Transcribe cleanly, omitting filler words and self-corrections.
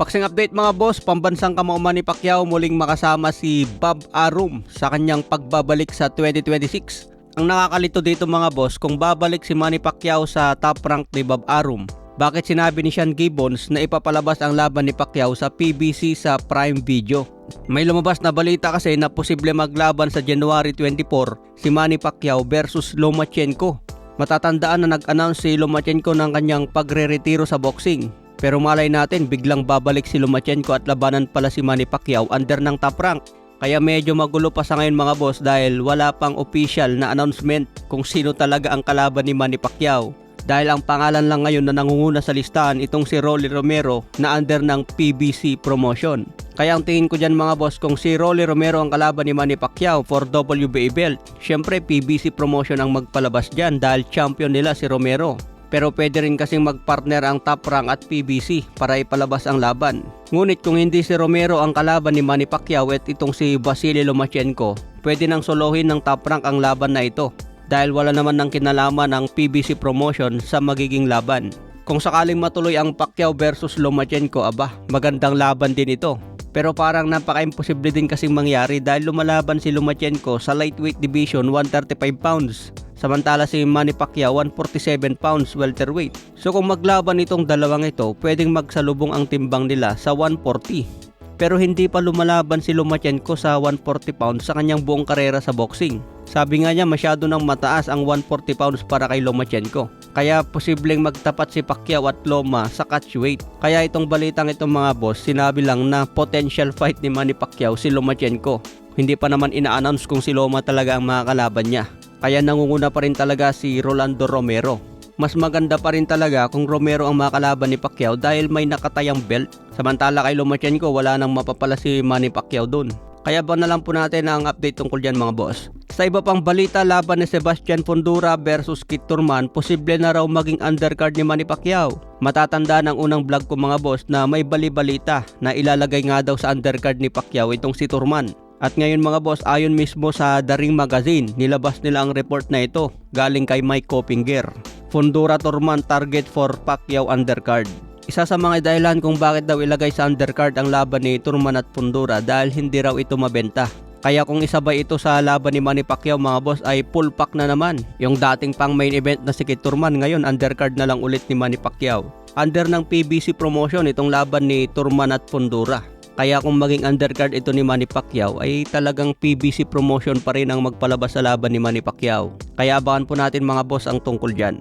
Boxing update mga boss, pambansang kamao Manny Pacquiao muling makasama si Bob Arum sa kanyang pagbabalik sa 2026. Ang nakakalito dito mga boss, kung babalik si Manny Pacquiao sa top rank ni Bob Arum, bakit sinabi ni Sean Gibbons na ipapalabas ang laban ni Pacquiao sa PBC sa Prime Video? May lumabas na balita kasi na posible maglaban sa January 24 si Manny Pacquiao versus Lomachenko. Matatandaan na nag-announce si Lomachenko ng kanyang pagre-retiro sa boxing. Pero malay natin biglang babalik si Lomachenko at labanan pala si Manny Pacquiao under ng top rank. Kaya medyo magulo pa sa ngayon mga boss dahil wala pang official na announcement kung sino talaga ang kalaban ni Manny Pacquiao. Dahil ang pangalan lang ngayon na nangunguna sa listahan itong si Rolly Romero na under ng PBC promotion. Kaya ang tingin ko dyan mga boss, kung si Rolly Romero ang kalaban ni Manny Pacquiao for WBA belt, syempre PBC promotion ang magpalabas dyan dahil champion nila si Romero. Pero pwede rin kasing magpartner ang top rank at PBC para ipalabas ang laban. Ngunit kung hindi si Romero ang kalaban ni Manny Pacquiao at itong si Vasily Lomachenko, pwede nang solohin ng top rank ang laban na ito dahil wala naman ng kinalaman ang PBC promotion sa magiging laban. Kung sakaling matuloy ang Pacquiao versus Lomachenko, magandang laban din ito. Pero parang napaka-imposible din kasing mangyari dahil lumalaban si Lomachenko sa lightweight division 135 pounds. Samantala si Manny Pacquiao 147 pounds welterweight. So kung maglaban itong dalawang ito, pwedeng magsalubong ang timbang nila sa 140. Pero hindi pa lumalaban si Lomachenko sa 140 pounds sa kanyang buong karera sa boxing. Sabi nga niya masyado nang mataas ang 140 pounds para kay Lomachenko. Kaya posibleng magtapat si Pacquiao at Loma sa catchweight. Kaya itong balitang itong mga boss, sinabi lang na potential fight ni Manny Pacquiao si Lomachenko. Hindi pa naman ina-announce kung si Loma talaga ang makakalaban niya. Kaya nangunguna pa rin talaga si Rolando Romero. Mas maganda pa rin talaga kung Romero ang makakalaban ni Pacquiao dahil may nakatayang belt. Samantala kay Lomachenko wala nang mapapala si Manny Pacquiao dun. Kaya ba na lang po natin ang update tungkol dyan mga boss. Sa iba pang balita, laban ni Sebastian Fundora versus Kit Thurman, posible na raw maging undercard ni Manny Pacquiao. Matatanda ng unang vlog ko mga boss na may bali-balita na ilalagay nga daw sa undercard ni Pacquiao itong si Thurman. At ngayon mga boss, ayon mismo sa The Ring Magazine, nilabas nila ang report na ito galing kay Mike Coppinger. Fundora Thurman target for Pacquiao undercard. Isa sa mga dahilan kung bakit daw ilagay sa undercard ang laban ni Thurman at Fundora dahil hindi raw ito mabenta. Kaya kung isabay ito sa laban ni Manny Pacquiao mga boss ay full pack na naman. Yung dating pang main event na si Kit Thurman ngayon undercard na lang ulit ni Manny Pacquiao. Under ng PBC promotion itong laban ni Thurman at Fundora. Kaya kung maging undercard ito ni Manny Pacquiao ay talagang PBC promotion pa rin ang magpalabas sa laban ni Manny Pacquiao. Kaya abangan po natin mga boss ang tungkol dyan.